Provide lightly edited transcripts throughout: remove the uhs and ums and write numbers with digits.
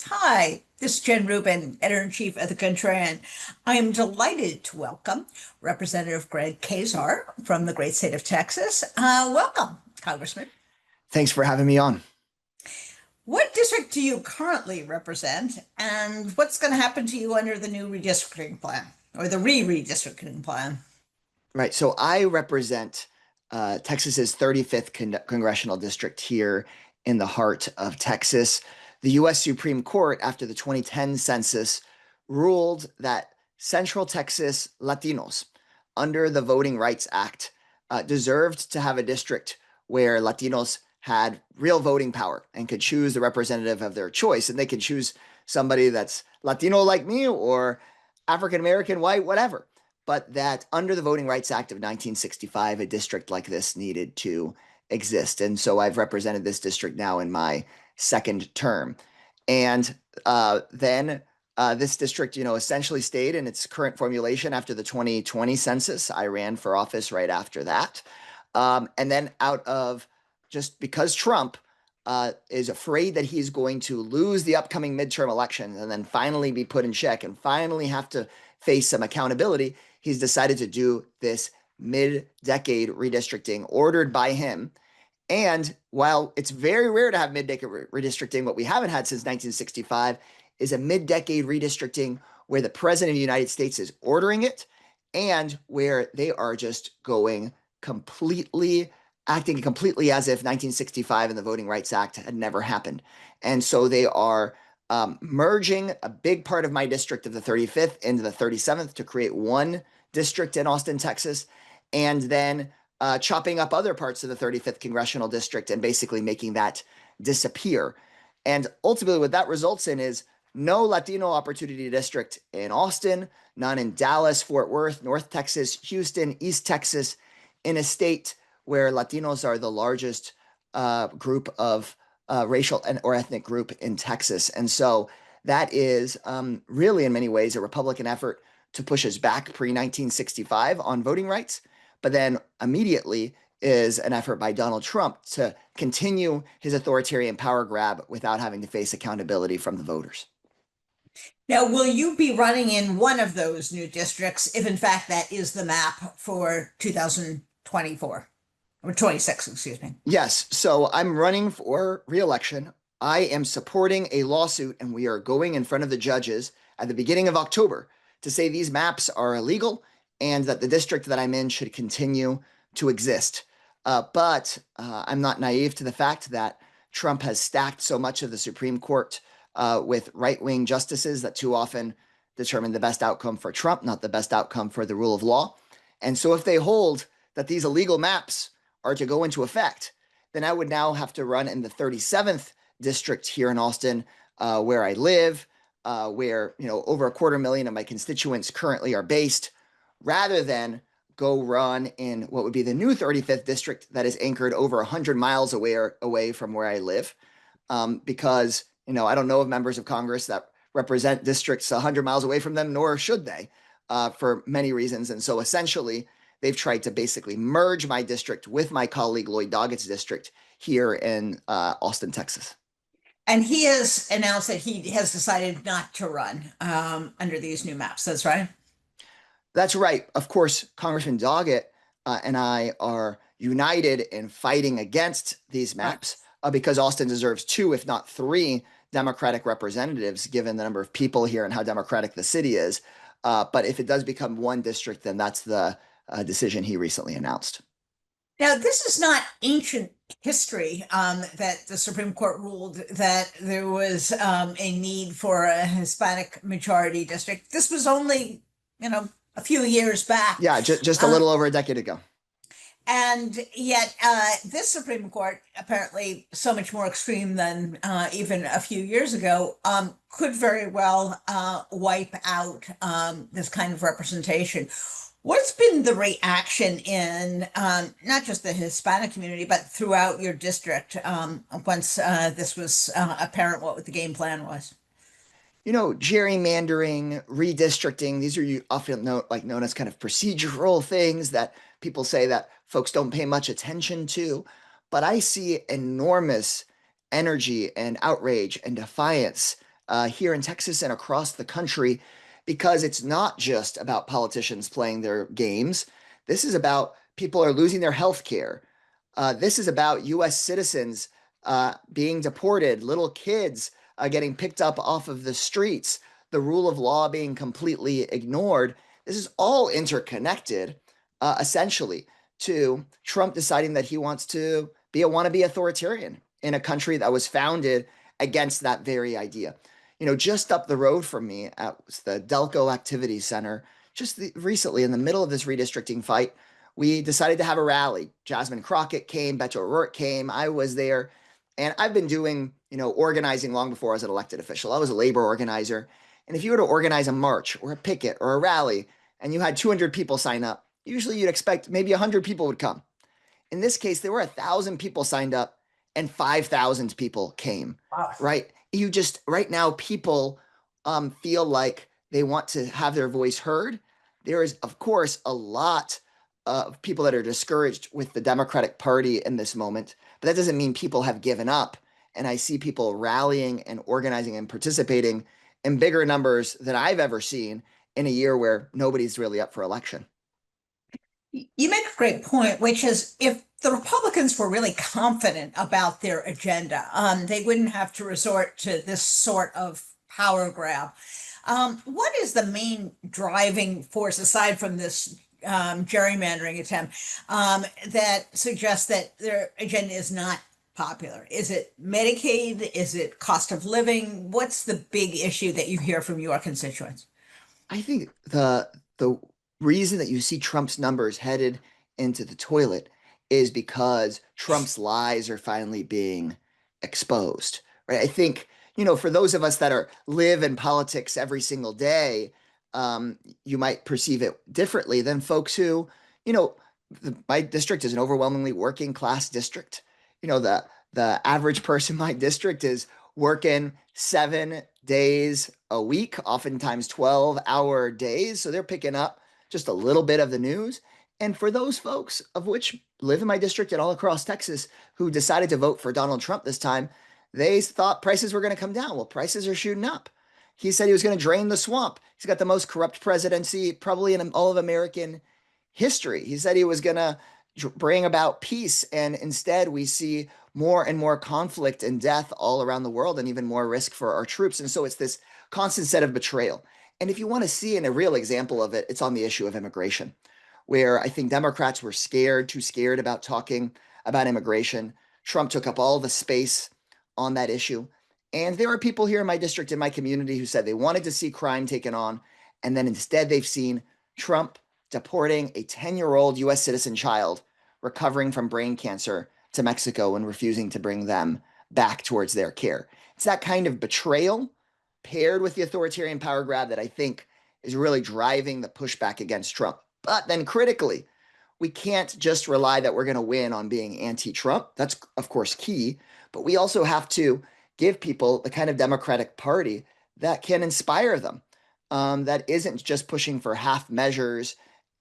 Hi, this is Jen Rubin, Editor-in-Chief of The Contrarian. I am delighted to welcome Representative Greg Casar from the great state of Texas. Welcome, Congressman. Thanks for having me on. What district do you currently represent, and what's going to happen to you under the new redistricting plan, or the re-redistricting plan? Right. So I represent Texas's 35th congressional district here in the heart of Texas. The U.S. Supreme Court, after the 2010 census, ruled that Central Texas Latinos, under the Voting Rights Act, deserved to have a district where Latinos had real voting power and could choose the representative of their choice. And they could choose somebody that's Latino like me or African American, white, whatever. But that under the Voting Rights Act of 1965, a district like this needed to exist. And so I've represented this district now in my second term. And then this district, essentially stayed in its current formulation after the 2020 census. I ran for office right after that. And then out of just because Trump is afraid that he's going to lose the upcoming midterm elections and then finally be put in check and finally have to face some accountability, he's decided to do this mid-decade redistricting ordered by him. And while it's very rare to have mid-decade redistricting, what we haven't had since 1965 is a mid-decade redistricting where the president of the United States is ordering it and where they are just acting completely as if 1965 and the Voting Rights Act had never happened. And so they are merging a big part of my district of the 35th into the 37th to create one district in Austin, Texas, and then chopping up other parts of the 35th congressional district and basically making that disappear. And ultimately, what that results in is no Latino opportunity district in Austin, none in Dallas, Fort Worth, North Texas, Houston, East Texas, in a state where Latinos are the largest group of racial or ethnic group in Texas. And so that is really, in many ways, a Republican effort to push us back pre-1965 on voting rights, but then immediately is an effort by Donald Trump to continue his authoritarian power grab without having to face accountability from the voters. Now, will you be running in one of those new districts if, in fact, that is the map for 2024 or 26, excuse me? Yes. So I'm running for reelection. I am supporting a lawsuit, and we are going in front of the judges at the beginning of October to say these maps are illegal and that the district that I'm in should continue to exist. But I'm not naive to the fact that Trump has stacked so much of the Supreme Court with right-wing justices that too often determine the best outcome for Trump, not the best outcome for the rule of law. And so if they hold that these illegal maps are to go into effect, then I would now have to run in the 37th district here in Austin, where I live, where over 250,000 of my constituents currently are based, rather than go run in what would be the new 35th district that is anchored over 100 miles away from where I live. Because I don't know of members of Congress that represent districts 100 miles away from them, nor should they, for many reasons. And so essentially, they've tried to basically merge my district with my colleague Lloyd Doggett's district here in Austin, Texas. And he has announced that he has decided not to run under these new maps. That's right. That's right. Of course, Congressman Doggett and I are united in fighting against these maps because Austin deserves two, if not three, Democratic representatives, given the number of people here and how Democratic the city is. But if it does become one district, then that's the decision he recently announced. Now, this is not ancient history that the Supreme Court ruled that there was a need for a Hispanic majority district. This was only, a few years back. Yeah, just a little over a decade ago. And yet, this Supreme Court, apparently so much more extreme than even a few years ago, could very well wipe out this kind of representation. What's been the reaction in not just the Hispanic community, but throughout your district once this was apparent what the game plan was? Gerrymandering, redistricting, these are often known as kind of procedural things that people say that folks don't pay much attention to. But I see enormous energy and outrage and defiance here in Texas and across the country, because it's not just about politicians playing their games. This is about people are losing their health care. This is about U.S. citizens being deported, little kids getting picked up off of the streets, the rule of law being completely ignored. This is all interconnected, essentially, to Trump deciding that he wants to be a wannabe authoritarian in a country that was founded against that very idea. Just up the road from me at the Delco Activity Center, recently in the middle of this redistricting fight, we decided to have a rally. Jasmine Crockett came, Beto O'Rourke came, I was there. And I've been doing, organizing long before I was an elected official. I was a labor organizer. And if you were to organize a march or a picket or a rally and you had 200 people sign up, usually you'd expect maybe 100 people would come. In this case, there were 1,000 people signed up and 5,000 people came, Wow. right? Right now, people feel like they want to have their voice heard. There is, of course, a lot of people that are discouraged with the Democratic Party in this moment, but that doesn't mean people have given up. And I see people rallying and organizing and participating in bigger numbers than I've ever seen in a year where nobody's really up for election. You make a great point, which is if the Republicans were really confident about their agenda, they wouldn't have to resort to this sort of power grab. What is the main driving force, aside from this gerrymandering attempt, that suggests that their agenda is not popular? Is it Medicaid? Is it cost of living? What's the big issue that you hear from your constituents? I think the reason that you see Trump's numbers headed into the toilet is because Trump's lies are finally being exposed, right? I think, for those of us that live in politics every single day, you might perceive it differently than folks who, my district is an overwhelmingly working class district. The average person in my district is working 7 days a week, oftentimes 12-hour days. So they're picking up just a little bit of the news. And for those folks, of which live in my district and all across Texas, who decided to vote for Donald Trump this time, they thought prices were going to come down. Well, prices are shooting up. He said he was going to drain the swamp. He's got the most corrupt presidency probably in all of American history. He said he was going to bring about peace. And instead, we see more and more conflict and death all around the world, and even more risk for our troops. And so it's this constant set of betrayal. And if you want to see a real example of it, it's on the issue of immigration, where I think Democrats were too scared about talking about immigration. Trump took up all the space on that issue. And there are people here in my district, in my community, who said they wanted to see crime taken on. And then instead, they've seen Trump deporting a 10-year-old U.S. citizen child recovering from brain cancer to Mexico and refusing to bring them back towards their care. It's that kind of betrayal paired with the authoritarian power grab that I think is really driving the pushback against Trump. But then critically, we can't just rely that we're going to win on being anti-Trump. That's, of course, key. But we also have to give people the kind of Democratic Party that can inspire them, that isn't just pushing for half measures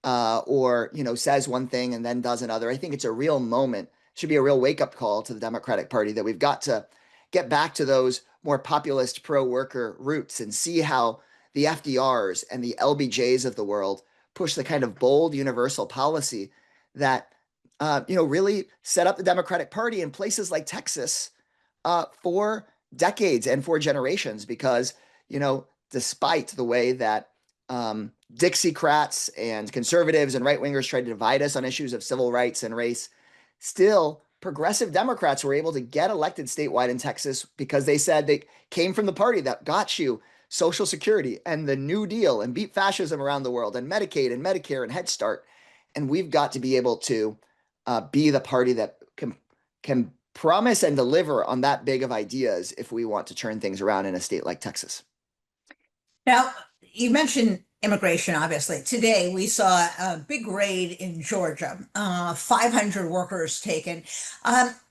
or, says one thing and then does another. I think it's a real moment, should be a real wake-up call to the Democratic Party that we've got to get back to those more populist pro-worker roots and see how the FDRs and the LBJs of the world push the kind of bold universal policy that, really set up the Democratic Party in places like Texas for decades and for generations. Because, despite the way that Dixiecrats and conservatives and right-wingers tried to divide us on issues of civil rights and race, still progressive Democrats were able to get elected statewide in Texas because they said they came from the party that got you Social Security and the New Deal and beat fascism around the world and Medicaid and Medicare and Head Start. And we've got to be able to be the party that can promise and deliver on that big of ideas if we want to turn things around in a state like Texas. Now, you mentioned immigration, obviously. Today, we saw a big raid in Georgia, 500 workers taken.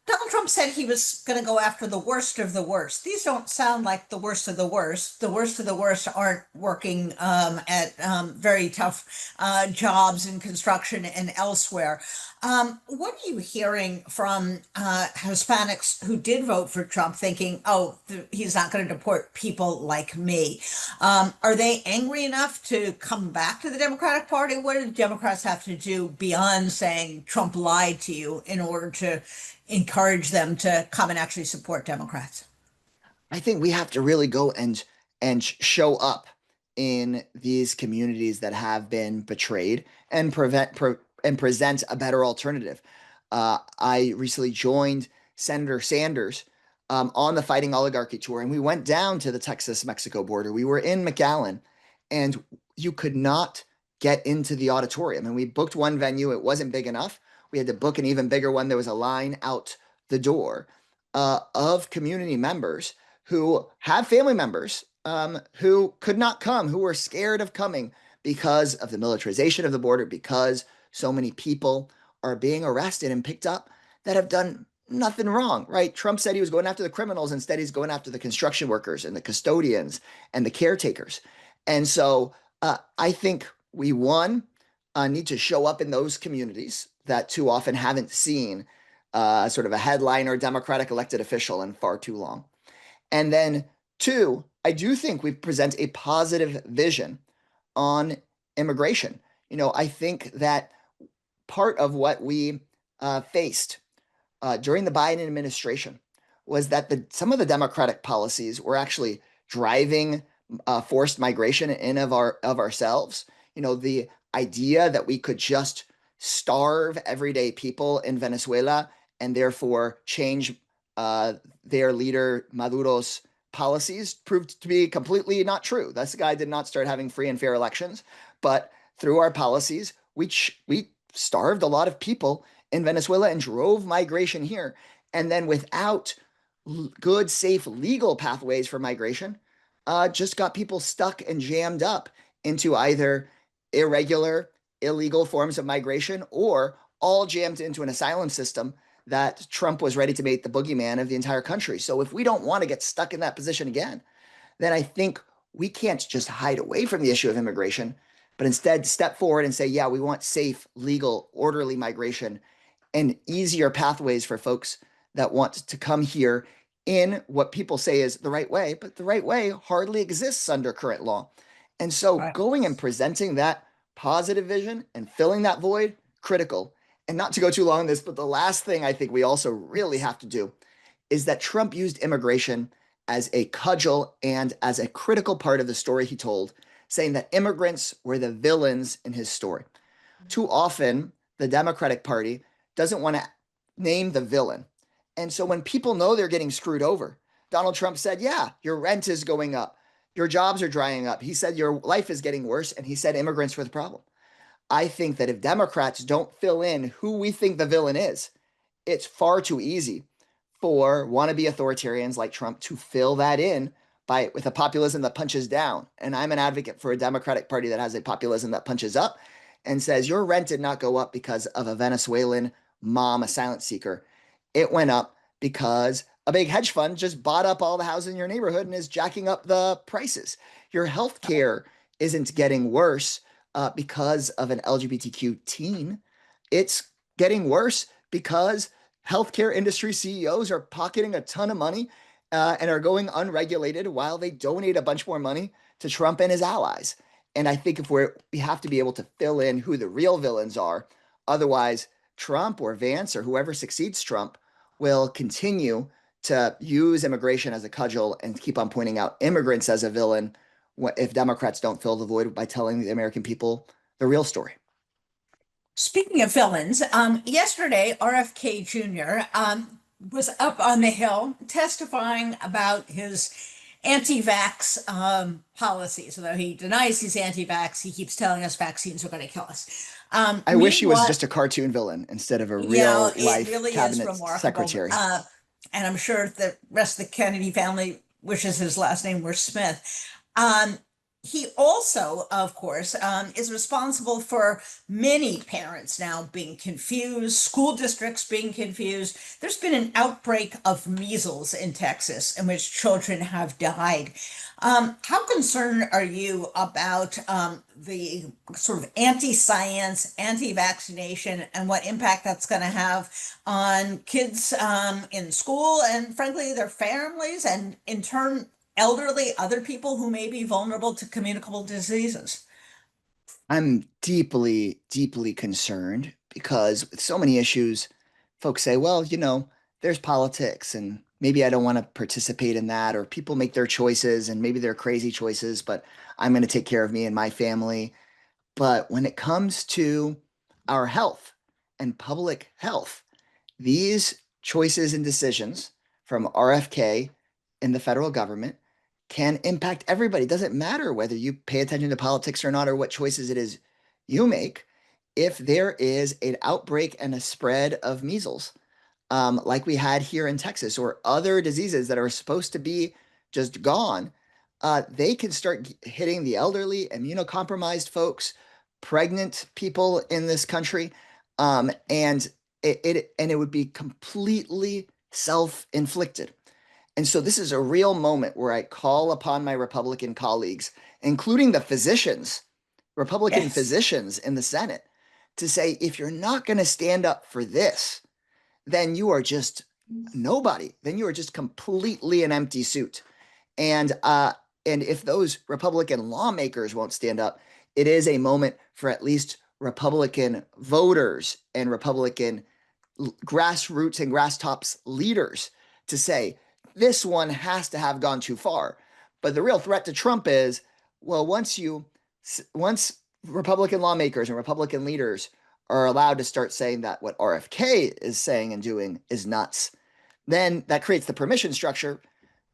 Donald Trump said he was going to go after the worst of the worst. These don't sound like the worst of the worst. The worst of the worst aren't working at very tough jobs in construction and elsewhere. What are you hearing from Hispanics who did vote for Trump thinking, oh, he's not going to deport people like me? Are they angry enough to come back to the Democratic Party? What do the Democrats have to do beyond saying Trump lied to you in order to encourage them to come and actually support Democrats? I think we have to really go and show up in these communities that have been betrayed and and present a better alternative. I recently joined Senator Sanders on the Fighting Oligarchy tour, and we went down to the Texas-Mexico border. We were in McAllen, and you could not get into the auditorium. And we booked one venue; it wasn't big enough. We had to book an even bigger one. There was a line out the door of community members who have family members who could not come, who were scared of coming because of the militarization of the border, because so many people are being arrested and picked up that have done nothing wrong, right? Trump said he was going after the criminals. Instead, he's going after the construction workers and the custodians and the caretakers. And so I think we, one, need to show up in those communities that too often haven't seen sort of a headliner Democratic elected official in far too long. And then two, I do think we present a positive vision on immigration. I think that part of what we faced during the Biden administration was that some of the Democratic policies were actually driving forced migration in of ourselves. The idea that we could just starve everyday people in Venezuela and therefore change their leader Maduro's policies proved to be completely not true. This guy did not start having free and fair elections, but through our policies, we starved a lot of people in Venezuela and drove migration here. And then without good, safe, legal pathways for migration, just got people stuck and jammed up into either irregular, illegal forms of migration or all jammed into an asylum system that Trump was ready to make the boogeyman of the entire country. So if we don't want to get stuck in that position again, then I think we can't just hide away from the issue of immigration, but instead step forward and say, yeah, we want safe, legal, orderly migration and easier pathways for folks that want to come here in what people say is the right way, but the right way hardly exists under current law. And so Right. going and presenting that positive vision and filling that void, critical. And not to go too long on this, but the last thing I think we also really have to do is that Trump used immigration as a cudgel and as a critical part of the story he told, saying that immigrants were the villains in his story. Too often, the Democratic Party doesn't want to name the villain. And so when people know they're getting screwed over, Donald Trump said, yeah, your rent is going up. Your jobs are drying up. He said your life is getting worse. And he said immigrants were the problem. I think that if Democrats don't fill in who we think the villain is, it's far too easy for wannabe authoritarians like Trump to fill that in with a populism that punches down. And I'm an advocate for a Democratic Party that has a populism that punches up and says your rent did not go up because of a Venezuelan mom, asylum seeker. It went up because a big hedge fund just bought up all the houses in your neighborhood and is jacking up the prices. Your health care isn't getting worse because of an LGBTQ teen. It's getting worse because healthcare industry CEOs are pocketing a ton of money and are going unregulated while they donate a bunch more money to Trump and his allies. And I think we have to be able to fill in who the real villains are. Otherwise, Trump or Vance or whoever succeeds Trump will continue to use immigration as a cudgel and keep on pointing out immigrants as a villain if Democrats don't fill the void by telling the American people the real story. Speaking of villains, yesterday RFK Jr. Was up on the Hill testifying about his anti-vax policies. Although he denies he's anti-vax, he keeps telling us vaccines are going to kill us. I wish he was Meanwhile, just a cartoon villain instead of a yeah, real it life really is cabinet remarkable. secretary. And I'm sure the rest of the Kennedy family wishes his last name were Smith. Um, he also, of course, is responsible for many parents now being confused, school districts being confused. There's been an outbreak of measles in Texas in which children have died. How concerned are you about the sort of anti-science, anti-vaccination, and what impact that's going to have on kids in school and, frankly, their families, and in turn, elderly, other people who may be vulnerable to communicable diseases? I'm deeply, deeply concerned because with so many issues, folks say, well, there's politics and maybe I don't want to participate in that, or people make their choices and maybe they're crazy choices, but I'm going to take care of me and my family. But when it comes to our health and public health, these choices and decisions from RFK and the federal government can impact everybody. It doesn't matter whether you pay attention to politics or not, or what choices it is you make. If there is an outbreak and a spread of measles, like we had here in Texas, or other diseases that are supposed to be just gone, they can start hitting the elderly, immunocompromised folks, pregnant people in this country, and it would be completely self-inflicted. And so this is a real moment where I call upon my Republican colleagues, including the physicians, Republican Yes. physicians in the Senate, to say, if you're not going to stand up for this, then you are just nobody. Then you are just completely an empty suit. And if those Republican lawmakers won't stand up, it is a moment for at least Republican voters and Republican grassroots and grass tops leaders to say this one has to have gone too far. But the real threat to Trump is, well, once Republican lawmakers and Republican leaders are allowed to start saying that what RFK is saying and doing is nuts, then that creates the permission structure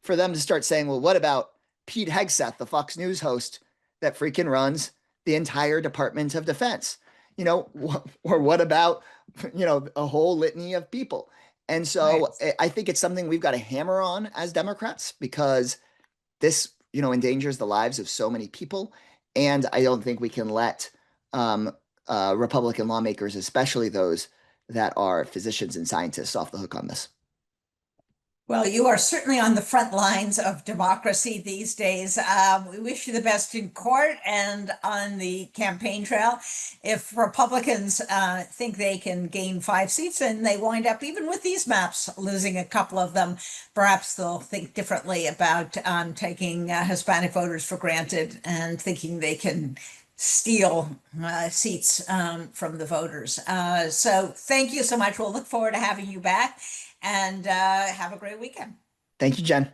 for them to start saying, well, what about Pete Hegseth, the Fox News host that freaking runs the entire Department of Defense? Or what about, a whole litany of people? And so Right. I think it's something we've got to hammer on as Democrats, because this, endangers the lives of so many people. And I don't think we can let um, Republican lawmakers, especially those that are physicians and scientists, off the hook on this. Well, you are certainly on the front lines of democracy these days. We wish you the best in court and on the campaign trail. If Republicans think they can gain 5 seats and they wind up, even with these maps, losing a couple of them, perhaps they'll think differently about taking Hispanic voters for granted and thinking they can steal seats from the voters. So thank you so much. We'll look forward to having you back and have a great weekend. Thank you, Jen.